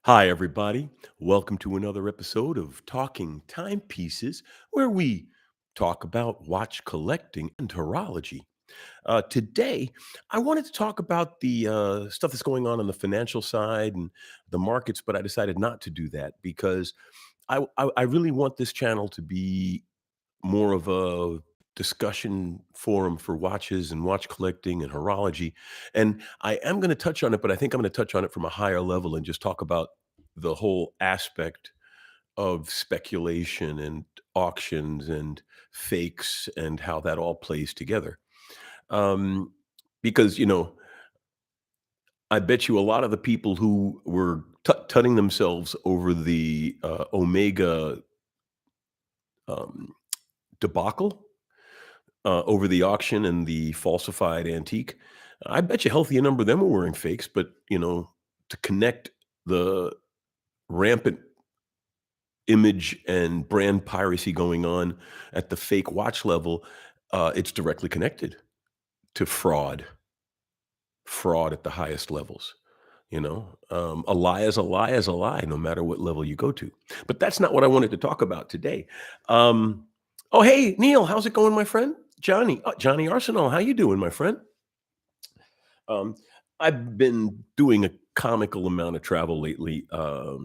Hi, everybody. Welcome to another episode of Talking Timepieces, where we talk about watch collecting and horology. Today, I wanted to talk about the stuff that's going on the financial side and the markets, but I decided not to do that because I really want this channel to be more of a discussion forum for watches and watch collecting and horology. And I am going to touch on it, but I think I'm going to touch on it from a higher level and just talk about the whole aspect of speculation and auctions and fakes and how that all plays together. Um, because I bet you a lot of the people who were tutting themselves over the Omega um, debacle over the auction and the falsified antique. I bet you healthy a number of them were wearing fakes, but to connect the rampant image and brand piracy going on at the fake watch level, it's directly connected to fraud at the highest levels. A lie is a lie is a lie, no matter what level you go to. But that's not what I wanted to talk about today. Um, oh, hey, Neil, how's it going, my friend? Johnny Arsenal, how you doing, my friend? Um, I've been doing a comical amount of travel lately. I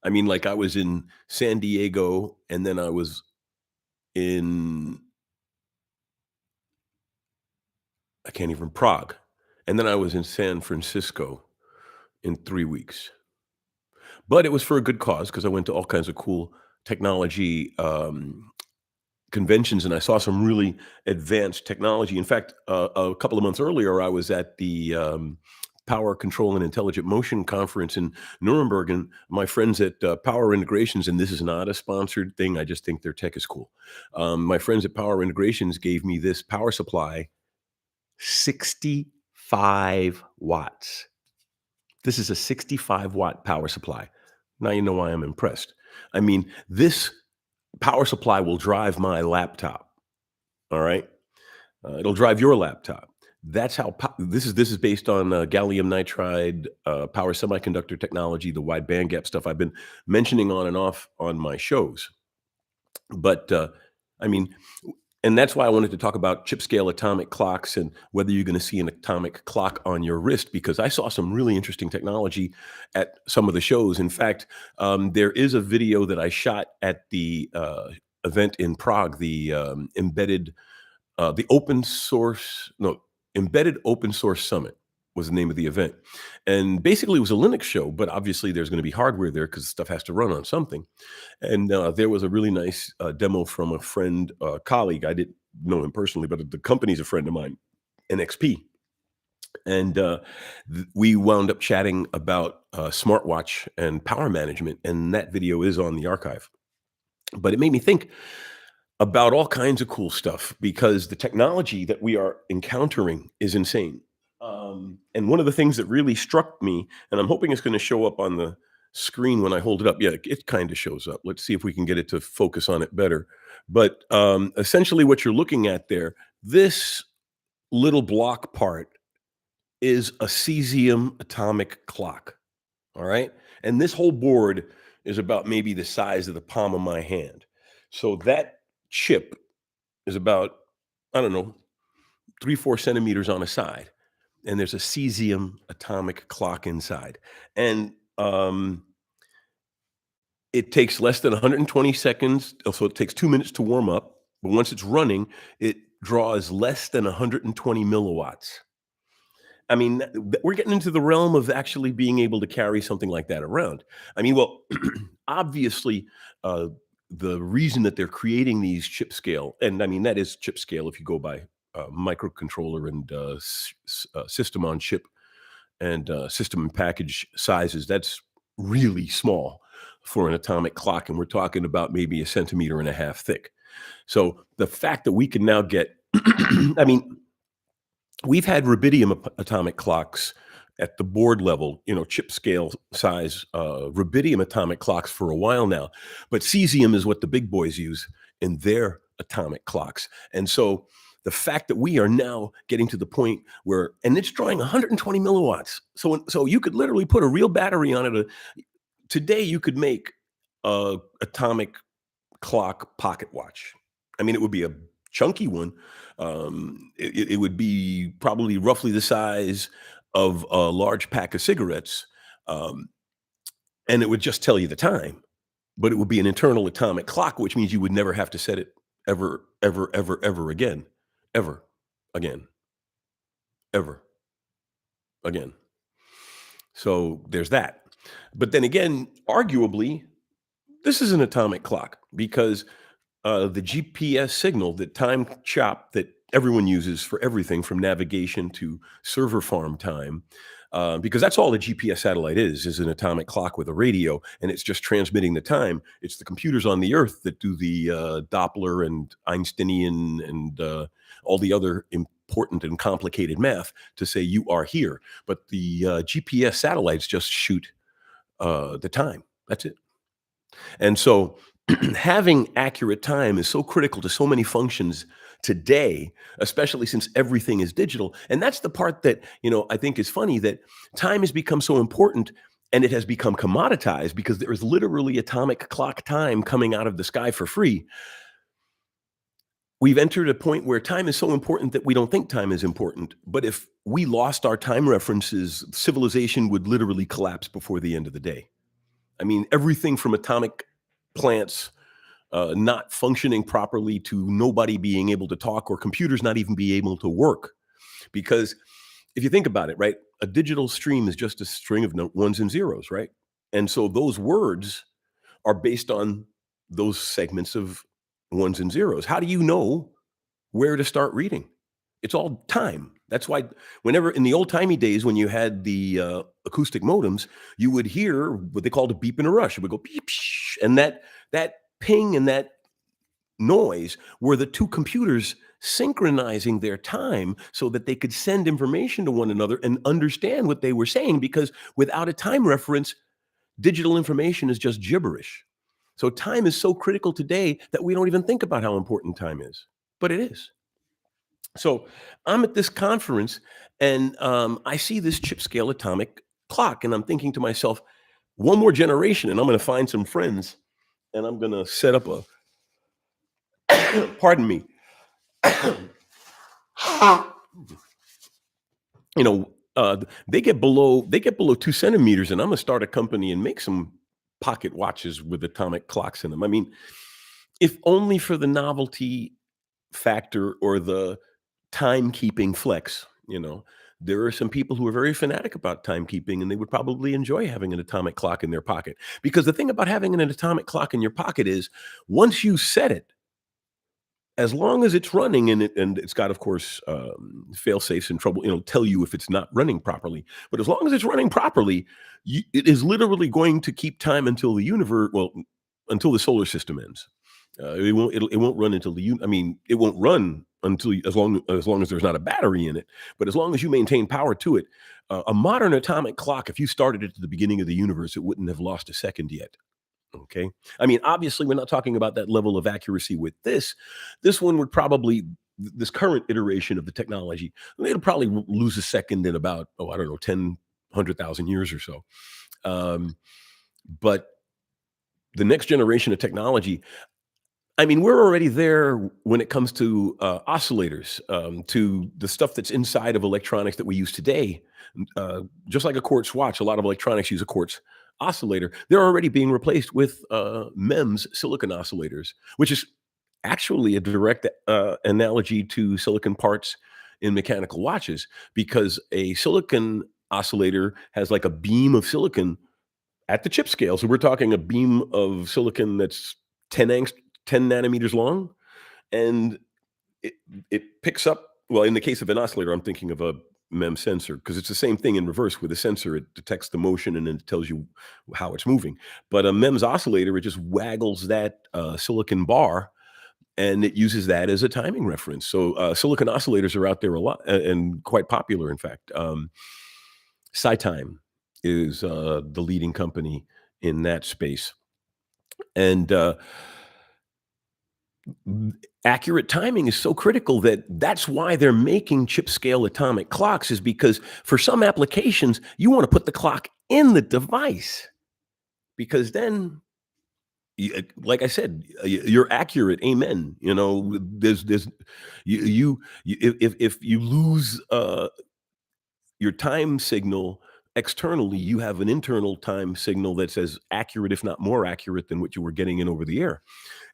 mean, like I was in San Diego, and then I was in I can't even Prague, and then I was in San Francisco in 3 weeks. But it was for a good cause because I went to all kinds of cool technology, conventions, and I saw some really advanced technology. In fact, a couple of months earlier, I was at the, Power Control and Intelligent Motion conference in Nuremberg, and my friends at, Power Integrations, and this is not a sponsored thing, I just think their tech is cool. My friends at Power Integrations gave me this power supply, 65 watts. This is a 65-watt power supply. Now you know why I'm impressed. I mean, this power supply will drive my laptop, all right? It'll drive your laptop. That's how this is based on, gallium nitride, power semiconductor technology, the wide bandgap stuff I've been mentioning on and off on my shows. But, I mean, and that's why I wanted to talk about chip scale atomic clocks and whether you're gonna see an atomic clock on your wrist, because I saw some really interesting technology at some of the shows. In fact, there is a video that I shot at the, event in Prague, the open source no, Embedded Open Source Summit was the name of the event. And basically, it was a Linux show, but obviously there's gonna be hardware there because stuff has to run on something. And, there was a really nice, demo from a friend, colleague. I didn't know him personally, but the company's a friend of mine, NXP. And, we wound up chatting about, smartwatch and power management, and that video is on the archive. But it made me think about all kinds of cool stuff because the technology that we are encountering is insane. And one of the things that really struck me, and I'm hoping it's going to show up on the screen when I hold it up. Yeah, it kind of shows up. Let's see if we can get it to focus on it better. But essentially, what you're looking at there, this little block part is a cesium atomic clock. All right. And this whole board is about maybe the size of the palm of my hand. So that chip is about, I don't know, 3, 4 centimeters on a side. And there's a cesium atomic clock inside. And it takes less than 120 seconds. So it takes 2 minutes to warm up. But once it's running, it draws less than 120 milliwatts. I mean, we're getting into the realm of actually being able to carry something like that around. I mean, well, obviously, uh, the reason that they're creating these chip scale, and I mean, that is chip scale if you go by microcontroller and system on chip and system and package sizes, that's really small for an atomic clock. And we're talking about maybe a centimeter and a half thick. So the fact that we can now get, I mean, we've had rubidium atomic clocks at the board level, chip scale size, rubidium atomic clocks for a while now, but cesium is what the big boys use in their atomic clocks. And so the fact that we are now getting to the point where, and it's drawing 120 milliwatts. So you could literally put a real battery on it. Today, you could make a atomic clock pocket watch. I mean, it would be a chunky one. It would be probably roughly the size of a large pack of cigarettes, um, and it would just tell you the time. But it would be an internal atomic clock, which means you would never have to set it ever, ever, ever, ever again, ever again, ever again. So there's that. But then again, arguably, this is an atomic clock because the GPS signal, that time chop that everyone uses for everything from navigation to server farm time, because that's all the GPS satellite is an atomic clock with a radio, and it's just transmitting the time. It's the computers on the Earth that do the Doppler and Einsteinian and all the other important and complicated math to say you are here. But the GPS satellites just shoot the time. That's it. And so having accurate time is so critical to so many functions today, especially since everything is digital. And that's the part that, I think is funny, that time has become so important and it has become commoditized because there is literally atomic clock time coming out of the sky for free. We've entered a point where time is so important that we don't think time is important. But if we lost our time references, civilization would literally collapse before the end of the day. I mean, everything from atomic plants not functioning properly to nobody being able to talk or computers not even be able to work. Because if you think about it, right, a digital stream is just a string of ones and zeros, right? And so those words are based on those segments of ones and zeros. How do you know where to start reading? It's all time. That's why whenever in the old timey days when you had the acoustic modems, you would hear what they called a beep and a rush. It would go beep, shh, and that ping and that noise were the two computers synchronizing their time so that they could send information to one another and understand what they were saying, because without a time reference, digital information is just gibberish. So time is so critical today that we don't even think about how important time is, but it is. So I'm at this conference and I see this chip scale atomic clock, and I'm thinking to myself, one more generation, and I'm going to find some friends and I'm going to set up a, pardon me, you know, they get below 2 centimeters, and I'm gonna start a company and make some pocket watches with atomic clocks in them. I mean, if only for the novelty factor or the timekeeping flex. There are some people who are very fanatic about timekeeping, and they would probably enjoy having an atomic clock in their pocket. Because the thing about having an atomic clock in your pocket is, once you set it, as long as it's running, and it's got, of course, fail safes and trouble, tell you if it's not running properly. But as long as it's running properly, it is literally going to keep time until the universe, well, until the solar system ends. It won't run until I mean, it won't run until as long as there's not a battery in it. But as long as you maintain power to it, a modern atomic clock, if you started it at the beginning of the universe, it wouldn't have lost a second yet. Okay. I mean, obviously, we're not talking about that level of accuracy with this. This one would probably, this current iteration of the technology, it'll probably lose a second in about, I don't know, 100,000 years or so. Um, but the next generation of technology, I mean, we're already there when it comes to oscillators, to the stuff that's inside of electronics that we use today. Just like a quartz watch, a lot of electronics use a quartz oscillator. They're already being replaced with MEMS silicon oscillators, which is actually a direct analogy to silicon parts in mechanical watches, because a silicon oscillator has like a beam of silicon at the chip scale. So we're talking a beam of silicon that's 10 nanometers long, and it it picks up, well, in the case of an oscillator, I'm thinking of a MEM sensor, because it's the same thing in reverse. With a sensor, it detects the motion and then it tells you how it's moving. But a MEMS oscillator, it just waggles that silicon bar, and it uses that as a timing reference. So silicon oscillators are out there a lot, and quite popular, in fact. SciTime is the leading company in that space. And Mm, accurate timing is so critical that that's why they're making chip scale atomic clocks, is because for some applications, you wanna put the clock in the device because then like I said, you're accurate. Amen. There's if you lose your time signal externally, you have an internal time signal that's as accurate, if not more accurate, than what you were getting in over the air.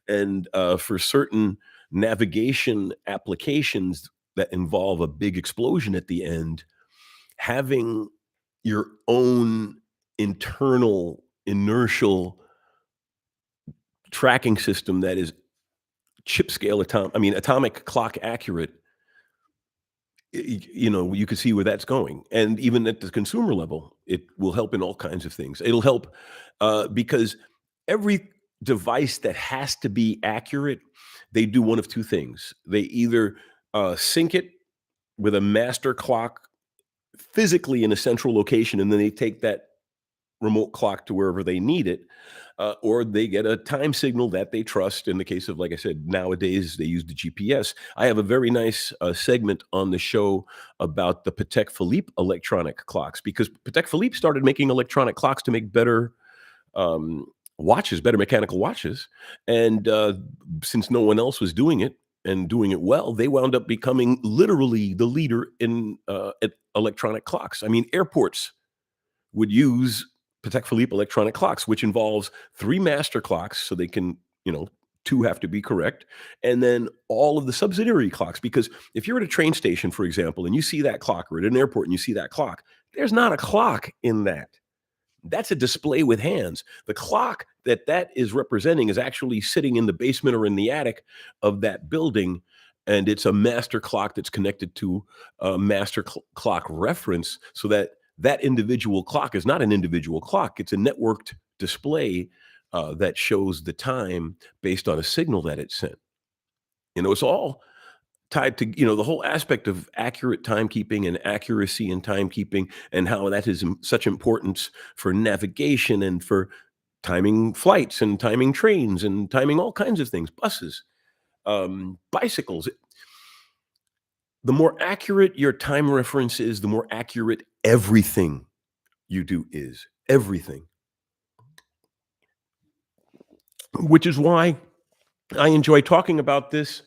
And for certain navigation applications that involve a big explosion at the end, having your own internal inertial tracking system that is chip scale atomic clock accurate, you can see where that's going. And even at the consumer level, it will help in all kinds of things. It'll help because every device that has to be accurate, they do one of two things. They either sync it with a master clock physically in a central location, and then they take that remote clock to wherever they need it, or they get a time signal that they trust. In the case of, like I said, nowadays they use the GPS. I have a very nice segment on the show about the Patek Philippe electronic clocks, because Patek Philippe started making electronic clocks to make better um, watches, better mechanical watches. And since no one else was doing it and doing it well, they wound up becoming literally the leader in electronic clocks. I mean, airports would use Patek Philippe electronic clocks, which involves 3 master clocks, so they can, 2 have to be correct, and then all of the subsidiary clocks. Because if you're at a train station, for example, and you see that clock, or at an airport and you see that clock, there's not a clock in that. That's a display with hands. The clock that is representing is actually sitting in the basement or in the attic of that building, and it's a master clock that's connected to a master clock reference, so that that individual clock is not an individual clock. It's a networked display that shows the time based on a signal that it sent. It's all tied to, the whole aspect of accurate timekeeping and accuracy in timekeeping, and how that is such importance for navigation and for timing flights and timing trains and timing all kinds of things, buses, bicycles. The more accurate your time reference is, the more accurate everything you do is. Everything. Which is why I enjoy talking about this.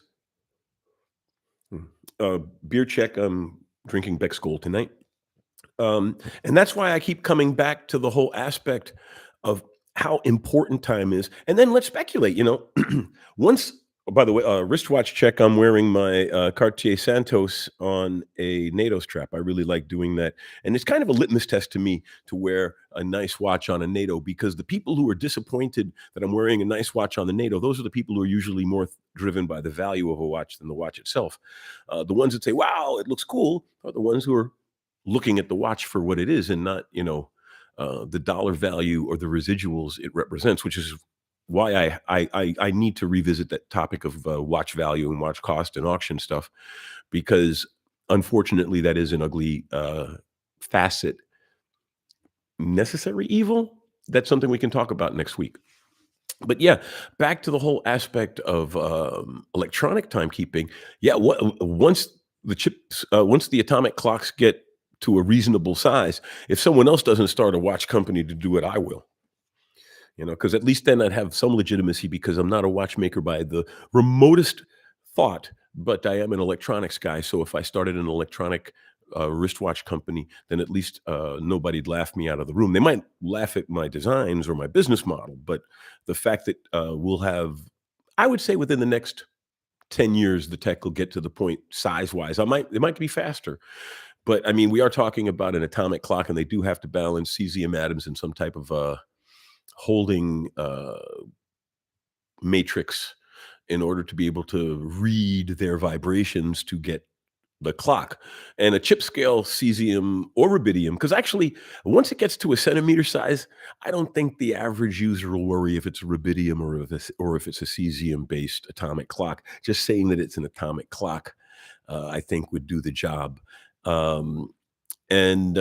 Beer check. I'm drinking Beck's Gold tonight. And that's why I keep coming back to the whole aspect of how important time is. And then let's speculate, once, oh, by the way, wristwatch check, I'm wearing my Cartier Santos on a NATO strap. I really like doing that. And it's kind of a litmus test to me to wear a nice watch on a NATO, because the people who are disappointed that I'm wearing a nice watch on the NATO, those are the people who are usually more driven by the value of a watch than the watch itself. The ones that say, wow, it looks cool, are the ones who are looking at the watch for what it is, and not, the dollar value or the residuals it represents, which is why I need to revisit that topic of watch value and watch cost and auction stuff, because unfortunately that is an ugly facet, necessary evil. That's something we can talk about next week. But yeah, back to the whole aspect of electronic timekeeping. Yeah, once the atomic clocks get to a reasonable size, if someone else doesn't start a watch company to do it, I will. Because at least then I'd have some legitimacy, because I'm not a watchmaker by the remotest thought, but I am an electronics guy. So if I started an electronic wristwatch company, then at least nobody'd laugh me out of the room. They might laugh at my designs or my business model, but the fact that we'll have, I would say within the next 10 years, the tech will get to the point size wise. It might be faster, but I mean, we are talking about an atomic clock, and they do have to balance cesium atoms in some type of holding matrix in order to be able to read their vibrations to get the clock. And a chip scale cesium or rubidium, because actually, once it gets to a centimeter size, I don't think the average user will worry if it's a rubidium or if it's a cesium based atomic clock. Just saying that it's an atomic clock, I think, would do the job. Um, and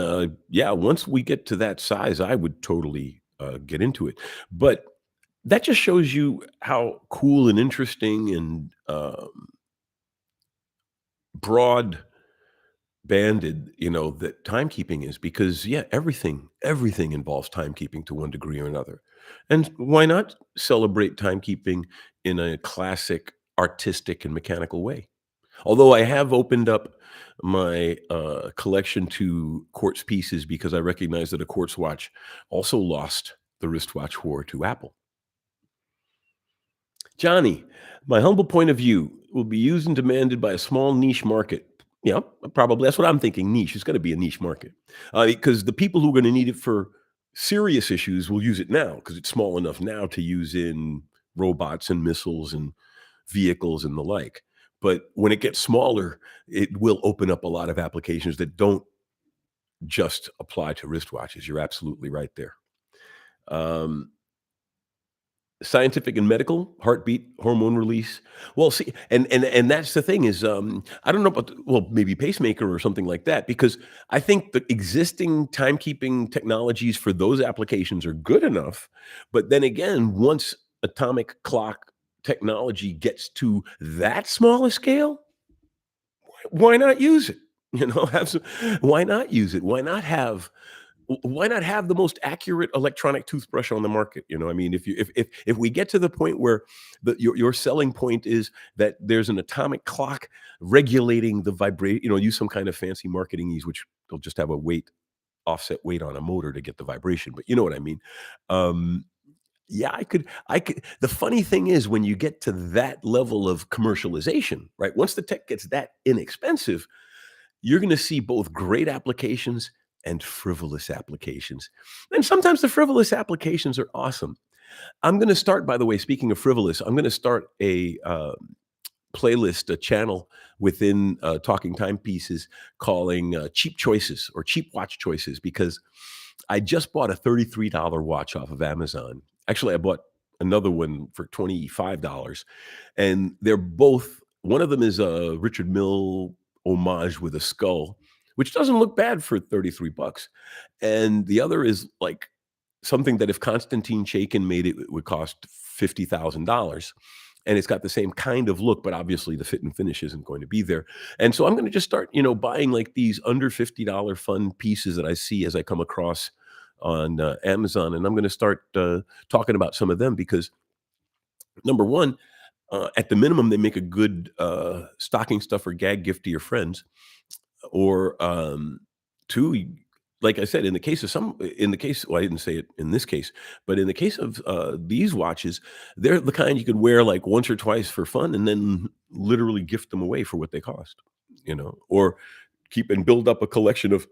yeah, once we get to that size, I would totally get into it. But that just shows you how cool and interesting and broad banded, that timekeeping is because yeah, everything involves timekeeping to one degree or another. And why not celebrate timekeeping in a classic artistic and mechanical way? Although I have opened up my collection to quartz pieces because I recognize that a quartz watch also lost the wristwatch war to Apple. Johnny, my humble point of view will be used and demanded by a small niche market. Yeah, probably. That's what I'm thinking. Niche. It's going to be a niche market because the people who are going to need it for serious issues will use it now because it's small enough now to use in robots and missiles and vehicles and the like. But when it gets smaller, it will open up a lot of applications that don't just apply to wristwatches. You're absolutely right there. Um, Scientific and medical, heartbeat, hormone release. Well, see, and that's the thing is, I don't know about maybe pacemaker or something like that, because I think the existing timekeeping technologies for those applications are good enough. But then again, once atomic clock technology gets to that small a scale, why not use it? Have some, why not use it? Why not have the most accurate electronic toothbrush on the market? I mean, if we get to the point where your selling point is that there's an atomic clock regulating the vibrate, use some kind of fancy marketing ease, which they'll just have a offset weight on a motor to get the vibration. But you know what I mean? Um, yeah, I could. The funny thing is when you get to that level of commercialization, right? Once the tech gets that inexpensive, you're gonna see both great applications and frivolous applications. And sometimes the frivolous applications are awesome. I'm gonna start, by the way, speaking of frivolous, I'm gonna start playlist, a channel within Talking Timepieces calling Cheap Choices or Cheap Watch Choices because I just bought a $33 watch off of Amazon. Actually, I bought another one for $25, and they're both one of them is a Richard Mille homage with a skull, which doesn't look bad for 33 bucks. And the other is like something that if Constantine Chaikin made it, it would cost $50,000. And it's got the same kind of look, but obviously the fit and finish isn't going to be there. And so I'm going to just start, buying like these under $50 fun pieces that I see as I come across on Amazon. And I'm going to start talking about some of them because number one, at the minimum, they make a good stocking stuffer gag gift to your friends. Or, 2, like I said, in the case well, I didn't say it in this case, but in the case of, these watches, they're the kind you could wear, like, once or twice for fun and then literally gift them away for what they cost, or keep and build up a collection of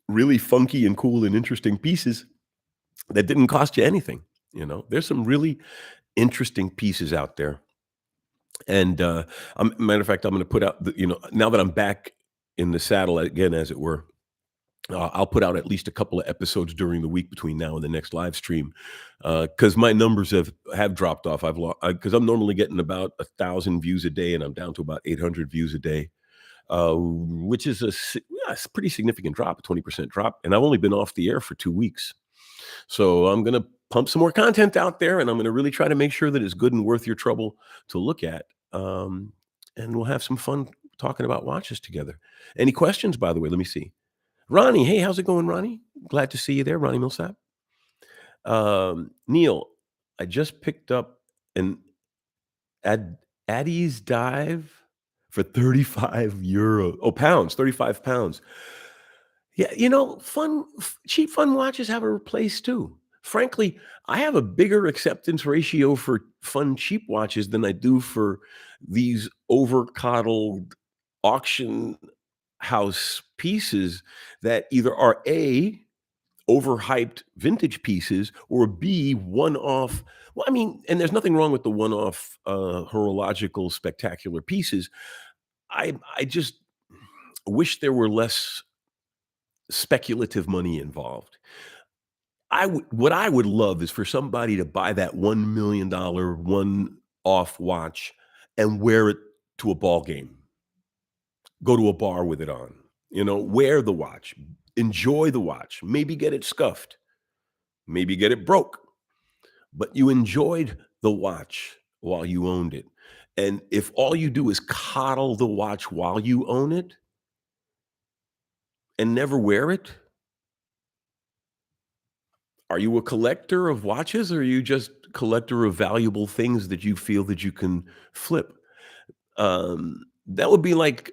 really funky and cool and interesting pieces that didn't cost you anything. There's some really interesting pieces out there, and, matter of fact, I'm gonna put out now that I'm back in the saddle again, as it were, I'll put out at least a couple of episodes during the week between now and the next live stream, because my numbers have dropped off. Because I'm normally getting about 1,000 views a day, and I'm down to about 800 views a day, which is yeah, it's a pretty significant drop, a 20% drop, and I've only been off the air for 2 weeks. So I'm gonna pump some more content out there, and I'm gonna really try to make sure that it's good and worth your trouble to look at. And we'll have some fun talking about watches together. Any questions, by the way? Let me see. Ronnie, hey, how's it going, Ronnie? Glad to see you there, Ronnie Millsap. Neil, I just picked up an Addie's dive for 35 euro. Oh, pounds, 35 pounds. Yeah, cheap fun watches have a place too. Frankly, I have a bigger acceptance ratio for fun cheap watches than I do for these over coddled auction house pieces that either are A, overhyped vintage pieces, or B, one-off. Well, I mean, and there's nothing wrong with the one-off horological spectacular pieces. I just wish there were less speculative money involved. What I would love is for somebody to buy that $1 million one-off watch and wear it to a ball game, go to a bar with it on, wear the watch, enjoy the watch, maybe get it scuffed, maybe get it broke, but you enjoyed the watch while you owned it. And if all you do is coddle the watch while you own it and never wear it, are you a collector of watches or are you just collector of valuable things that you feel that you can flip? That would be like,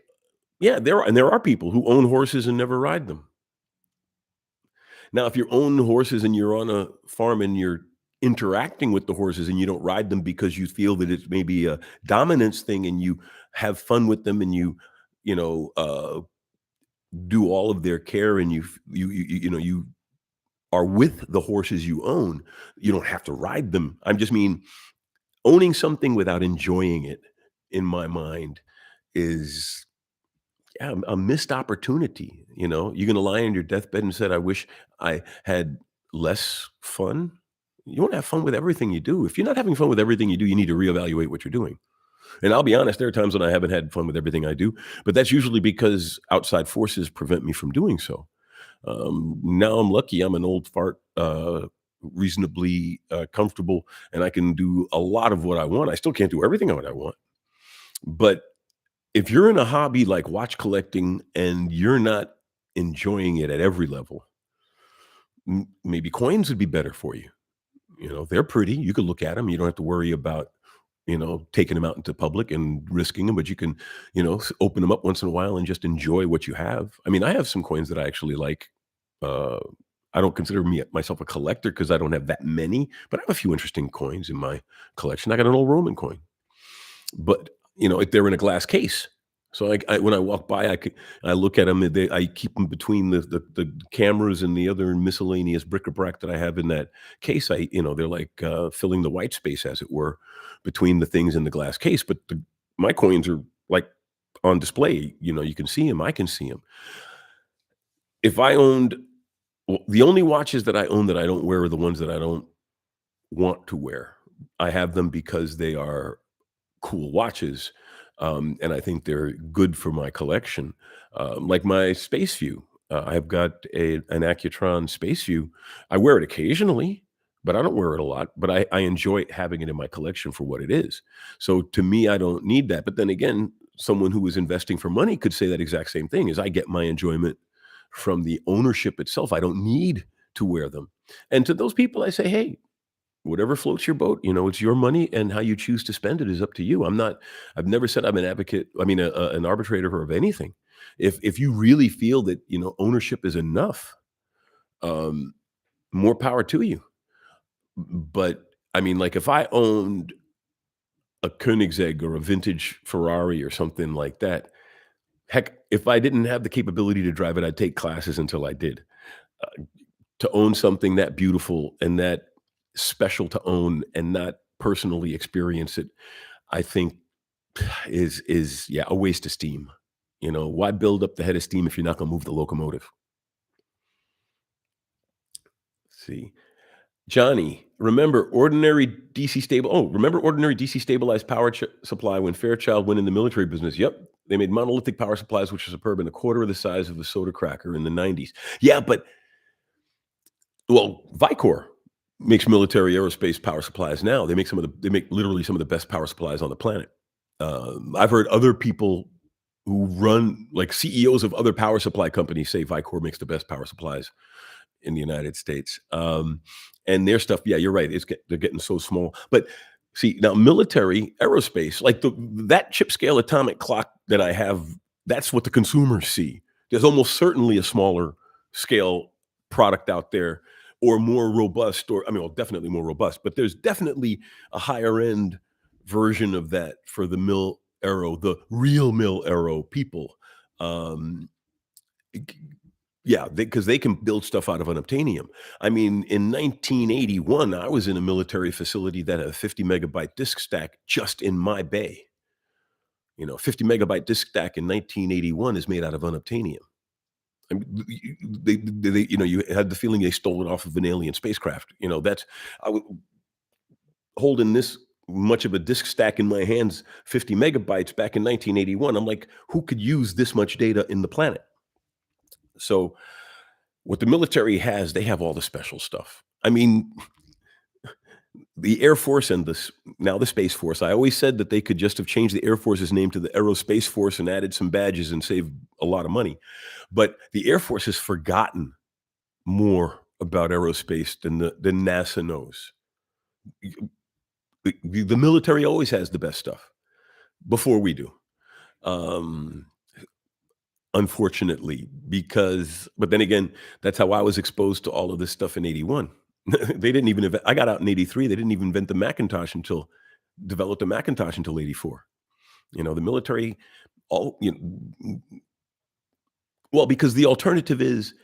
yeah, there are people who own horses and never ride them. Now, if you own horses and you're on a farm and you're interacting with the horses and you don't ride them because you feel that it's maybe a dominance thing and you have fun with them and you know, do all of their care and you are with the horses you own, you don't have to ride them. I just mean owning something without enjoying it, in my mind, is yeah, a missed opportunity. You're gonna lie on your deathbed and said, "I wish I had less fun." You wanna have fun with everything you do. If you're not having fun with everything you do, you need to reevaluate what you're doing. And I'll be honest, there are times when I haven't had fun with everything I do, but that's usually because outside forces prevent me from doing so. Now I'm lucky. I'm an old fart, reasonably comfortable, and I can do a lot of what I want. I still can't do everything what I want, but if you're in a hobby like watch collecting and you're not enjoying it at every level, maybe coins would be better for you. They're pretty. You can look at them. You don't have to worry about taking them out into public and risking them, but you can open them up once in a while and just enjoy what you have. I mean, I have some coins that I actually like. uh, I don't consider myself a collector because I don't have that many, but I have a few interesting coins in my collection. I got an old Roman coin, but they're in a glass case. So when I walk by, I look at them. I keep them between the cameras and the other miscellaneous bric-a-brac that I have in that case. They're like filling the white space, as it were, between the things in the glass case. But my coins are like on display. You can see them. I can see them. If I owned, well, the only watches that I own that I don't wear are the ones that I don't want to wear. I have them because they are cool watches, and I think they're good for my collection. Like my Space View, I've got an Accutron Space View. I wear it occasionally, but I don't wear it a lot. But I enjoy having it in my collection for what it is. So to me, I don't need that. But then again, someone who is investing for money could say that exact same thing: is I get my enjoyment from the ownership itself. I don't need to wear them. And to those people, I say, hey, whatever floats your boat, it's your money and how you choose to spend it is up to you. I've never said I'm an advocate, I mean, an arbitrator of anything. If you really feel that, ownership is enough, um, more power to you. But I mean, like if I owned a Koenigsegg or a vintage Ferrari or something like that, heck, if I didn't have the capability to drive it, I'd take classes until I did. To own something that beautiful and that special to own and not personally experience it, I think is yeah, a waste of steam. Why build up the head of steam if you're not gonna move the locomotive? See. Johnny, remember ordinary DC stabilized power supply when Fairchild went in the military business? Yep. They made monolithic power supplies, which are superb and a quarter of the size of a soda cracker in the 90s. Yeah, but well, Vicor makes military aerospace power supplies now. They make literally some of the best power supplies on the planet. I've heard other people who run like CEOs of other power supply companies say Vicor makes the best power supplies in the United States. And their stuff, yeah, you're right. They're getting so small. But see, now military aerospace, like that chip scale atomic clock that I have, that's what the consumers see. There's almost certainly a smaller scale product out there or more robust, or I mean, well, definitely more robust, but there's definitely a higher end version of that for the mil aero, the real mil aero people. Um, yeah, because they can build stuff out of unobtainium. I mean, in 1981, I was in a military facility that had a 50 megabyte disk stack just in my bay. 50 megabyte disk stack in 1981 is made out of unobtainium. I mean, you had the feeling they stole it off of an alien spacecraft. That's I was holding this much of a disk stack in my hands, 50 megabytes back in 1981. I'm like, who could use this much data in the planet? So what the military has, they have all the special stuff. I mean, The Air Force and now the Space Force. I always said that they could just have changed the Air Force's name to the Aerospace Force and added some badges and saved a lot of money. But the Air Force has forgotten more about aerospace than NASA knows. The military always has the best stuff before we do. Um, Unfortunately, because but then again, that's how I was exposed to all of this stuff in '81. They didn't even I got out in '83. They didn't even invent the Macintosh until developed the Macintosh until '84. The military all well, because the alternative is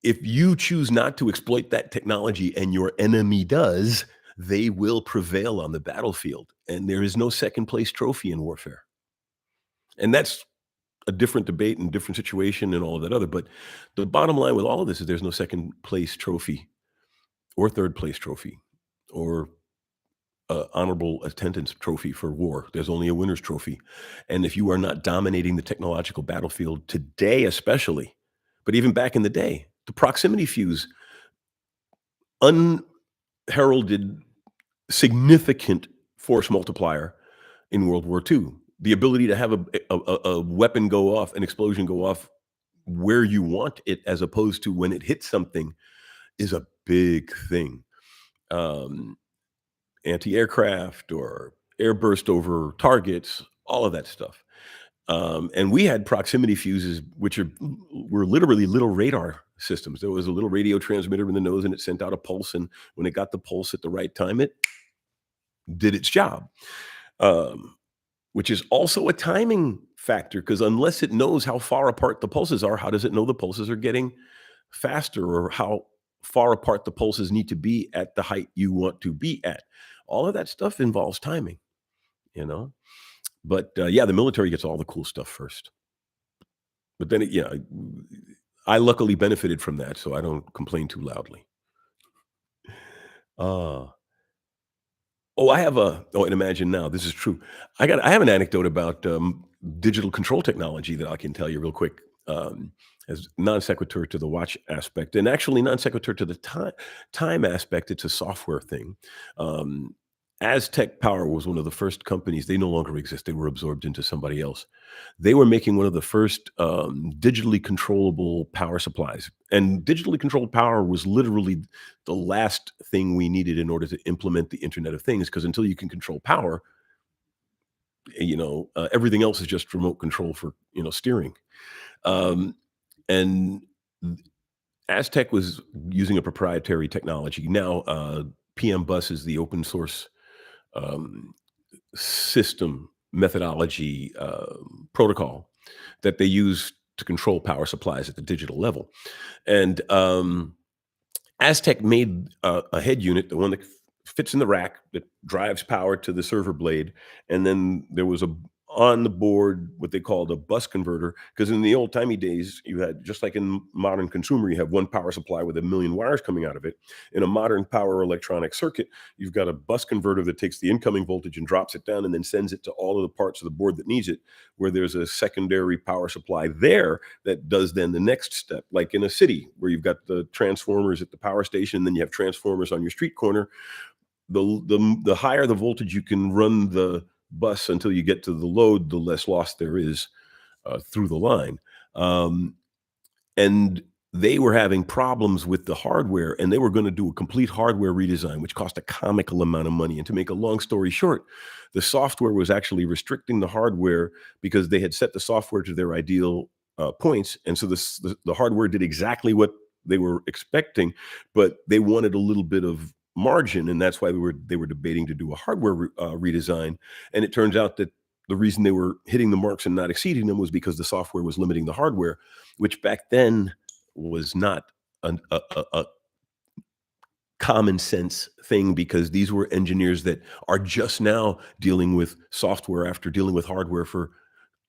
if you choose not to exploit that technology and your enemy does, they will prevail on the battlefield. And there is no second place trophy in warfare. And that's a different debate and different situation and all of that other. But the bottom line with all of this is there's no second place trophy or third place trophy or honorable attendance trophy for war. There's only a winner's trophy. And if you are not dominating the technological battlefield today, especially, but even back in the day, the proximity fuse, unheralded, significant force multiplier in World War II. The ability to have a weapon go off, an explosion go off where you want it, as opposed to when it hits something, is a big thing. Um, Anti-aircraft or airburst over targets, all of that stuff. And we had proximity fuses, which were literally little radar systems. There was a little radio transmitter in the nose, and it sent out a pulse. And when it got the pulse at the right time, it did its job. Um, which is also a timing factor because unless it knows how far apart the pulses are, how does it know the pulses are getting faster or how far apart the pulses need to be at the height you want to be at? All of that stuff involves timing, you know? But yeah, the military gets all the cool stuff first. But then, I luckily benefited from that, so I don't complain too loudly. Uh, and imagine now, this is true. I have an anecdote about, digital control technology that I can tell you real quick, as non sequitur to the watch aspect, and actually non sequitur to the time aspect. It's a software thing. Um, Aztec Power was one of the first companies. They no longer exist. They were absorbed into somebody else. They were making one of the first, digitally controllable power supplies, and digitally controlled power was literally the last thing we needed in order to implement the Internet of Things. Because until you can control power, everything else is just remote control for steering. Um, and Aztec was using a proprietary technology. Now, PM Bus is the open source um, system methodology protocol that they use to control power supplies at the digital level. And Aztec made a head unit, the one that fits in the rack that drives power to the server blade, and then there was a on the board what they called a bus converter. Because in the old timey days, you had just like in modern consumer, you have one power supply with a million wires coming out of it. In a modern power electronic circuit, you've got a bus converter that takes the incoming voltage and drops it down, and then sends it to all of the parts of the board that needs it. Where there's a secondary power supply there that does then the next step, like in a city where you've got the transformers at the power station, then you have transformers on your street corner. The higher the voltage you can run the bus until you get to the load, the less loss there is through the line. Um, and they were having problems with the hardware, and they were going to do a complete hardware redesign, which cost a comical amount of money. And to make a long story short, the software was actually restricting the hardware because they had set the software to their ideal points, and so the hardware did exactly what they were expecting, but they wanted a little bit of margin, and that's why they were debating to do a hardware redesign. And it turns out that the reason they were hitting the marks and not exceeding them was because the software was limiting the hardware, which back then was not a common sense thing because these were engineers that are just now dealing with software after dealing with hardware for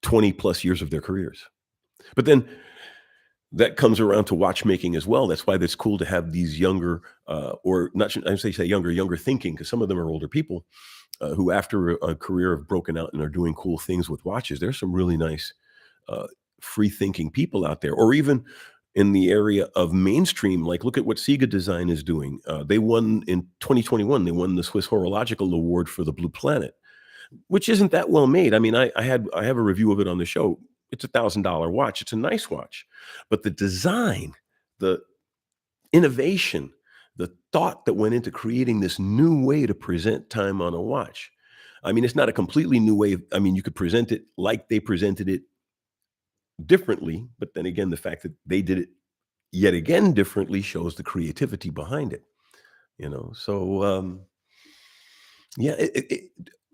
20 plus years of their careers. But then that comes around to watchmaking as well. That's why it's cool to have these younger, or not, I say younger thinking, because some of them are older people who, after a career, have broken out and are doing cool things with watches. There's some really nice, uh, free thinking people out there, or even in the area of mainstream, like, look at what Sega Design is doing. They won in 2021, they won the Swiss Horological Award for the Blue Planet, which isn't that well made. I mean, I have a review of it on the show. It's $1,000 watch. It's a nice watch, but the design, the innovation, the thought that went into creating this new way to present time on a watch. I mean, it's not a completely new way. I mean, you could present it like they presented it differently, but then again, the fact that they did it yet again differently shows the creativity behind it. So yeah,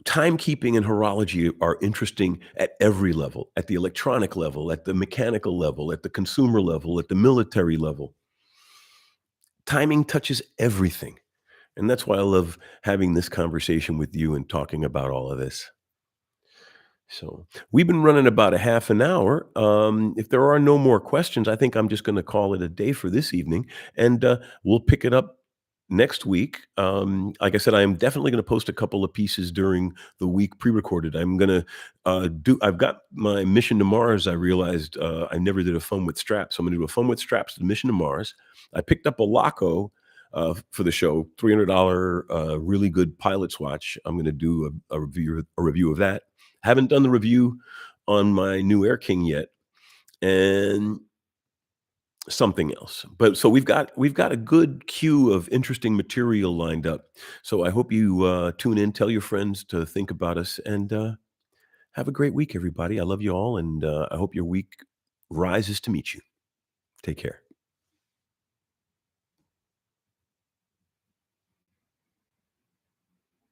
timekeeping and horology are interesting at every level, at the electronic level, at the mechanical level, at the consumer level, at the military level. Timing touches everything. And that's why I love having this conversation with you and talking about all of this. So we've been running about a half an hour. If there are no more questions, I think I'm just going to call it a day for this evening, and we'll pick it up next week. Like I said, I am definitely going to post a couple of pieces during the week, pre-recorded. I'm going to do. I've got my mission to Mars. I realized I never did a phone with straps. So I'm going to do a phone with straps to the mission to Mars. I picked up a Laco. For the show, $300 really good pilot's watch. I'm going to do a review of that. Haven't done the review on my new Air King yet, and something else. But so we've got a good queue of interesting material lined up. So I hope you tune in, tell your friends to think about us, and have a great week, everybody. I love you all, and I hope your week rises to meet you. Take care.